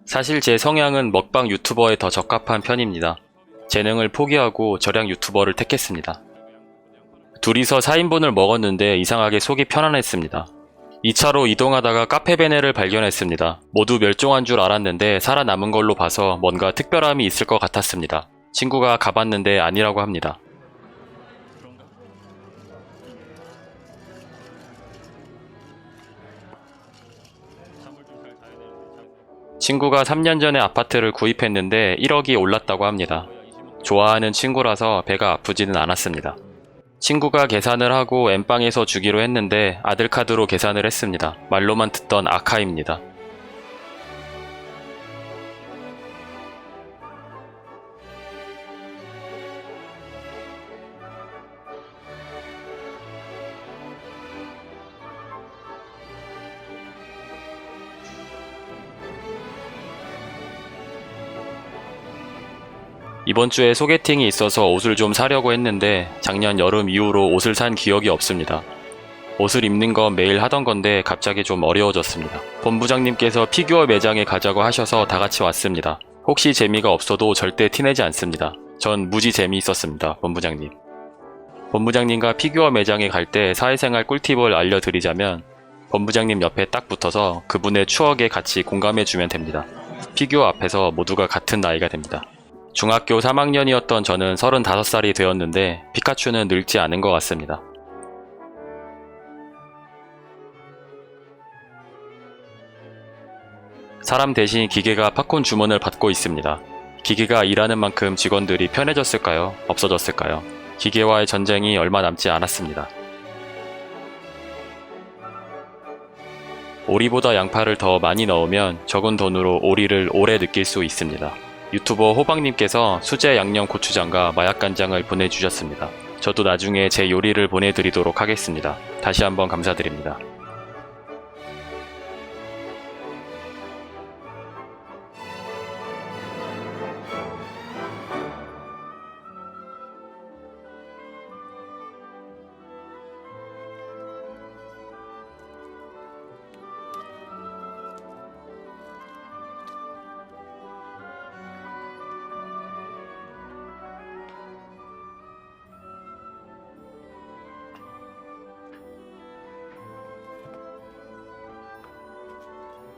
사실 제 성향은 먹방 유튜버에 더 적합한 편입니다. 재능을 포기하고 저량 유튜버를 택했습니다. 둘이서 4인분을 먹었는데 이상하게 속이 편안했습니다. 2차로 이동하다가 카페베네를 발견했습니다. 모두 멸종한 줄 알았는데 살아남은 걸로 봐서 뭔가 특별함이 있을 것 같았습니다. 친구가 가봤는데 아니라고 합니다. 친구가 3년 전에 아파트를 구입했는데 1억이 올랐다고 합니다. 좋아하는 친구라서 배가 아프지는 않았습니다. 친구가 계산을 하고 엠빵에서 주기로 했는데 아들 카드로 계산을 했습니다. 말로만 듣던 아카입니다. 이번 주에 소개팅이 있어서 옷을 좀 사려고 했는데 작년 여름 이후로 옷을 산 기억이 없습니다. 옷을 입는 건 매일 하던 건데 갑자기 좀 어려워졌습니다. 본부장님께서 피규어 매장에 가자고 하셔서 다 같이 왔습니다. 혹시 재미가 없어도 절대 티내지 않습니다. 전 무지 재미있었습니다. 본부장님. 본부장님과 피규어 매장에 갈 때 사회생활 꿀팁을 알려드리자면 본부장님 옆에 딱 붙어서 그분의 추억에 같이 공감해주면 됩니다. 피규어 앞에서 모두가 같은 나이가 됩니다. 중학교 3학년이었던 저는 35살이 되었는데 피카츄는 늙지 않은 것 같습니다. 사람 대신 기계가 팝콘 주문을 받고 있습니다. 기계가 일하는 만큼 직원들이 편해졌을까요? 없어졌을까요? 기계와의 전쟁이 얼마 남지 않았습니다. 오리보다 양파를 더 많이 넣으면 적은 돈으로 오리를 오래 느낄 수 있습니다. 유튜버 호박님께서 수제 양념 고추장과 마약간장을 보내주셨습니다. 저도 나중에 제 요리를 보내드리도록 하겠습니다. 다시 한번 감사드립니다.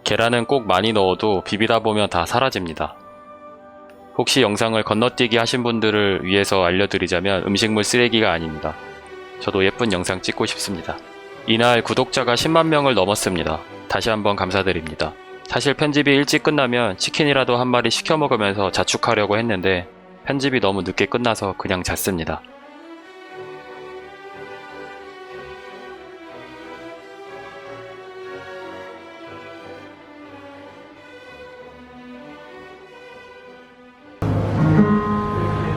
계란은 꼭 많이 넣어도 비비다 보면 다 사라집니다. 혹시 영상을 건너뛰기 하신 분들을 위해서 알려드리자면 음식물 쓰레기가 아닙니다. 저도 예쁜 영상 찍고 싶습니다. 이날 구독자가 10만 명을 넘었습니다. 다시 한번 감사드립니다. 사실 편집이 일찍 끝나면 치킨이라도 한 마리 시켜 먹으면서 자축하려고 했는데 편집이 너무 늦게 끝나서 그냥 잤습니다.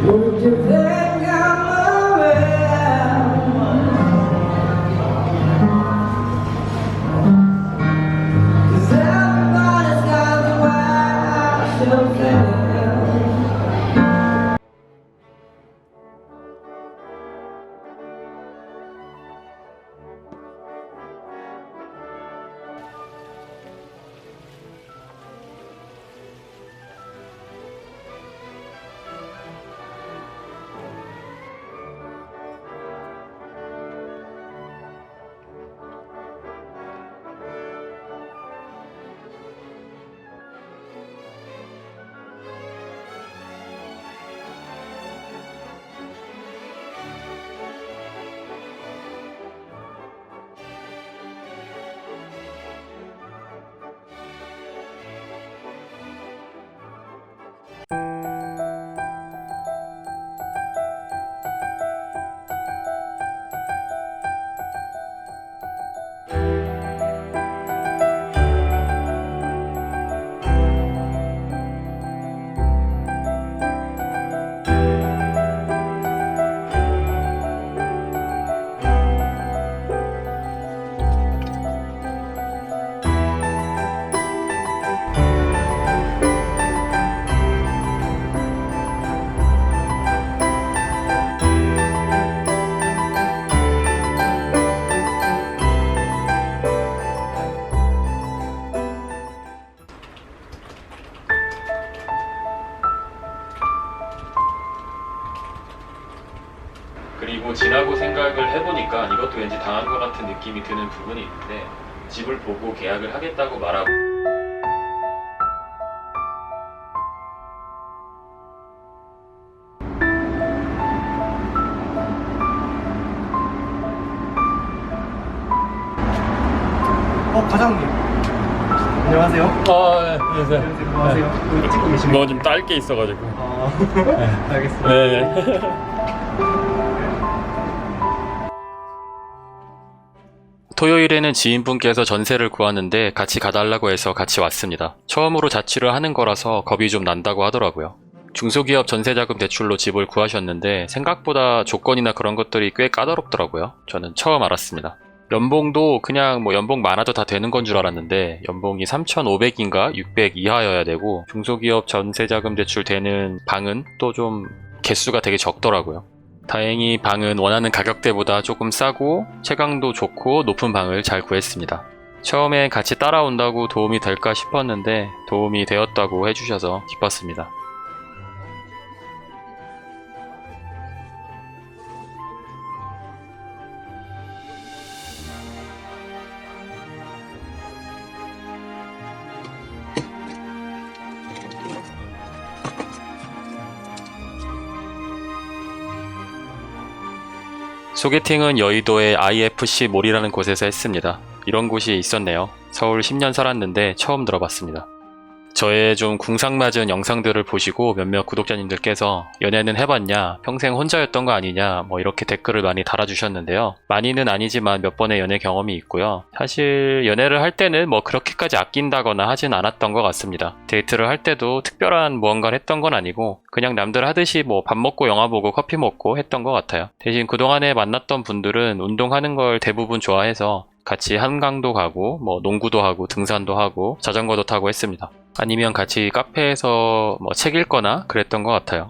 Would you think I'm around? 'Cause everybody's got the wild something. 그리고 지나고 생각을 해보니까 이것도 왠지 당한 것 같은 느낌이 드는 부분이 있는데, 집을 보고 계약을 하겠다고 말하고 과장님. 안녕하세요. 안녕하세요. 안녕하세요. 여기 찍고 계시면. 뭐 좀 딸 게 있어가지고. 알겠습니다. 네. 토요일에는 지인분께서 전세를 구하는데 같이 가달라고 해서 같이 왔습니다. 처음으로 자취를 하는 거라서 겁이 좀 난다고 하더라고요. 중소기업 전세자금 대출로 집을 구하셨는데 생각보다 조건이나 그런 것들이 꽤 까다롭더라고요. 저는 처음 알았습니다. 연봉도 그냥 뭐 연봉 많아도 다 되는 건 줄 알았는데 연봉이 3,500인가 600 이하여야 되고, 중소기업 전세자금 대출 되는 방은 또 좀 개수가 되게 적더라고요. 다행히 방은 원하는 가격대보다 조금 싸고 채광도 좋고 높은 방을 잘 구했습니다. 처음에 같이 따라온다고 도움이 될까 싶었는데 도움이 되었다고 해주셔서 기뻤습니다. 소개팅은 여의도의 IFC 몰이라는 곳에서 했습니다. 이런 곳이 있었네요. 서울 10년 살았는데 처음 들어봤습니다. 저의 좀 궁상맞은 영상들을 보시고 몇몇 구독자님들께서 연애는 해봤냐, 평생 혼자였던 거 아니냐, 뭐 이렇게 댓글을 많이 달아주셨는데요. 많이는 아니지만 몇 번의 연애 경험이 있고요. 사실 연애를 할 때는 뭐 그렇게까지 아낀다거나 하진 않았던 것 같습니다. 데이트를 할 때도 특별한 무언가를 했던 건 아니고 그냥 남들 하듯이 뭐 밥 먹고 영화 보고 커피 먹고 했던 것 같아요. 대신 그동안에 만났던 분들은 운동하는 걸 대부분 좋아해서 같이 한강도 가고 뭐 농구도 하고 등산도 하고 자전거도 타고 했습니다. 아니면 같이 카페에서 뭐 책 읽거나 그랬던 것 같아요.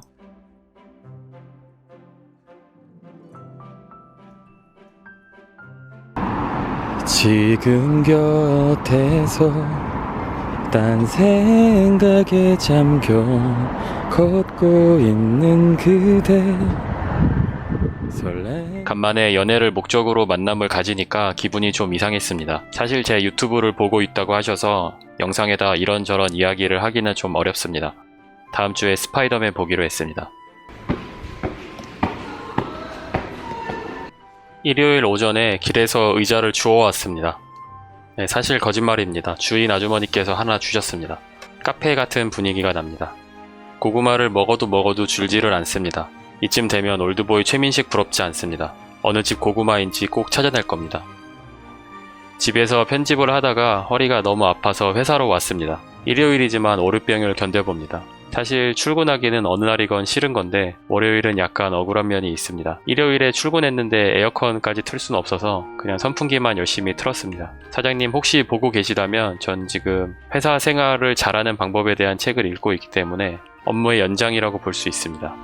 지금 곁에서 딴 생각에 잠겨 걷고 있는 그대, 간만에 연애를 목적으로 만남을 가지니까 기분이 좀 이상했습니다. 사실 제 유튜브를 보고 있다고 하셔서 영상에다 이런저런 이야기를 하기는 좀 어렵습니다. 다음 주에 스파이더맨 보기로 했습니다. 일요일 오전에 길에서 의자를 주워왔습니다. 네, 사실 거짓말입니다. 주인 아주머니께서 하나 주셨습니다. 카페 같은 분위기가 납니다. 고구마를 먹어도 줄지를 않습니다. 이쯤 되면 올드보이 최민식 부럽지 않습니다. 어느 집 고구마인지 꼭 찾아낼 겁니다. 집에서 편집을 하다가 허리가 너무 아파서 회사로 왔습니다. 일요일이지만 월요병을 견뎌봅니다. 사실 출근하기는 어느 날이건 싫은 건데 월요일은 약간 억울한 면이 있습니다. 일요일에 출근했는데 에어컨까지 틀 수는 없어서 그냥 선풍기만 열심히 틀었습니다. 사장님 혹시 보고 계시다면 전 지금 회사 생활을 잘하는 방법에 대한 책을 읽고 있기 때문에 업무의 연장이라고 볼 수 있습니다.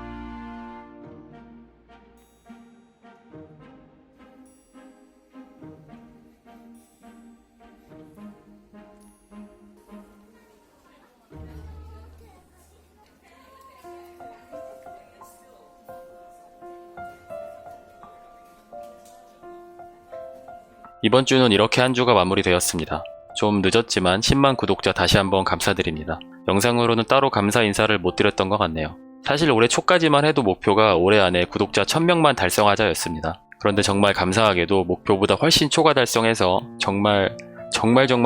이번 주는 이렇게 한 주가 마무리되었습니다. 좀 늦었지만 10만 구독자 다시 한번 감사드립니다. 영상으로는 따로 감사 인사를 못 드렸던 것 같네요. 사실 올해 초까지만 해도 목표가 올해 안에 구독자 1000명만 달성하자였습니다. 그런데 정말 감사하게도 목표보다 훨씬 초과 달성해서 정말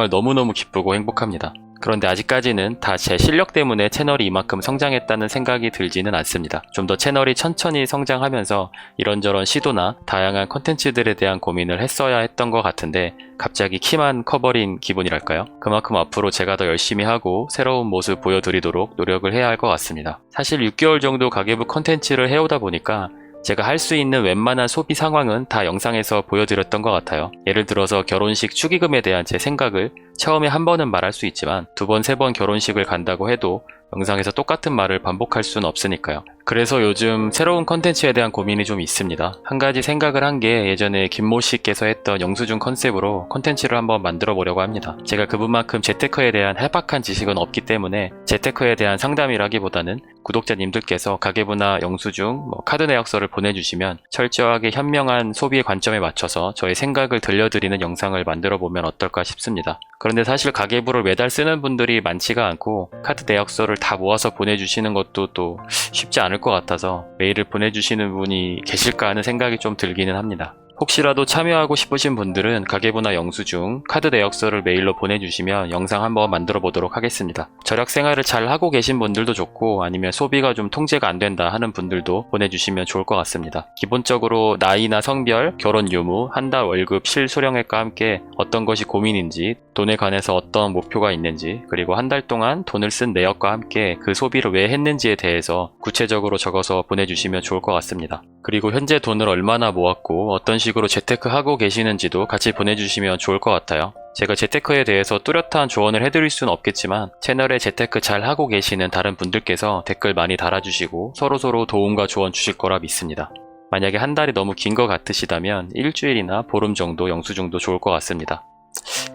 너무너무 기쁘고 행복합니다. 그런데 아직까지는 다 제 실력 때문에 채널이 이만큼 성장했다는 생각이 들지는 않습니다. 좀 더 채널이 천천히 성장하면서 이런저런 시도나 다양한 컨텐츠들에 대한 고민을 했어야 했던 것 같은데 갑자기 키만 커버린 기분이랄까요? 그만큼 앞으로 제가 더 열심히 하고 새로운 모습 보여드리도록 노력을 해야 할 것 같습니다. 사실 6개월 정도 가계부 컨텐츠를 해오다 보니까 제가 할 수 있는 웬만한 소비 상황은 다 영상에서 보여드렸던 것 같아요. 예를 들어서 결혼식 축의금에 대한 제 생각을 처음에 한 번은 말할 수 있지만 두 번, 세 번 결혼식을 간다고 해도 영상에서 똑같은 말을 반복할 수는 없으니까요. 그래서 요즘 새로운 컨텐츠에 대한 고민이 좀 있습니다. 한 가지 생각을 한 게 예전에 김모 씨께서 했던 영수증 컨셉으로 컨텐츠를 한번 만들어 보려고 합니다. 제가 그분만큼 재테크에 대한 해박한 지식은 없기 때문에 재테크에 대한 상담이라기보다는 구독자님들께서 가계부나 영수증, 카드 내역서를 보내주시면 철저하게 현명한 소비의 관점에 맞춰서 저의 생각을 들려드리는 영상을 만들어 보면 어떨까 싶습니다. 그런데 사실 가계부를 매달 쓰는 분들이 많지가 않고 카드 내역서를 다 모아서 보내주시는 것도 또 쉽지 않을 것 같아서 메일을 보내주시는 분이 계실까 하는 생각이 좀 들기는 합니다. 혹시라도 참여하고 싶으신 분들은 가계부나 영수증, 카드 내역서를 메일로 보내주시면 영상 한번 만들어 보도록 하겠습니다. 절약 생활을 잘 하고 계신 분들도 좋고 아니면 소비가 좀 통제가 안 된다 하는 분들도 보내주시면 좋을 것 같습니다. 기본적으로 나이나 성별, 결혼 유무, 한 달 월급, 실수령액과 함께 어떤 것이 고민인지, 돈에 관해서 어떤 목표가 있는지, 그리고 한 달 동안 돈을 쓴 내역과 함께 그 소비를 왜 했는지에 대해서 구체적으로 적어서 보내주시면 좋을 것 같습니다. 그리고 현재 돈을 얼마나 모았고 어떤 식으로 재테크하고 계시는지도 같이 보내주시면 좋을 것 같아요. 제가 재테크에 대해서 뚜렷한 조언을 해드릴 수는 없겠지만 채널에 재테크 잘 하고 계시는 다른 분들께서 댓글 많이 달아주시고 서로서로 도움과 조언 주실 거라 믿습니다. 만약에 한 달이 너무 긴 것 같으시다면 일주일이나 보름 정도 영수증도 좋을 것 같습니다.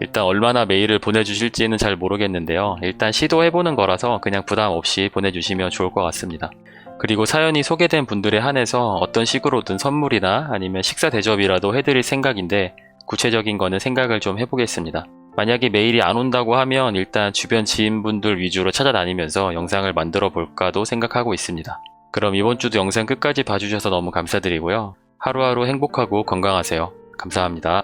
일단 얼마나 메일을 보내주실지는 잘 모르겠는데요. 일단 시도해보는 거라서 그냥 부담 없이 보내주시면 좋을 것 같습니다. 그리고 사연이 소개된 분들에 한해서 어떤 식으로든 선물이나 아니면 식사 대접이라도 해드릴 생각인데 구체적인 거는 생각을 좀 해보겠습니다. 만약에 메일이 안 온다고 하면 일단 주변 지인분들 위주로 찾아다니면서 영상을 만들어 볼까도 생각하고 있습니다. 그럼 이번 주도 영상 끝까지 봐주셔서 너무 감사드리고요. 하루하루 행복하고 건강하세요. 감사합니다.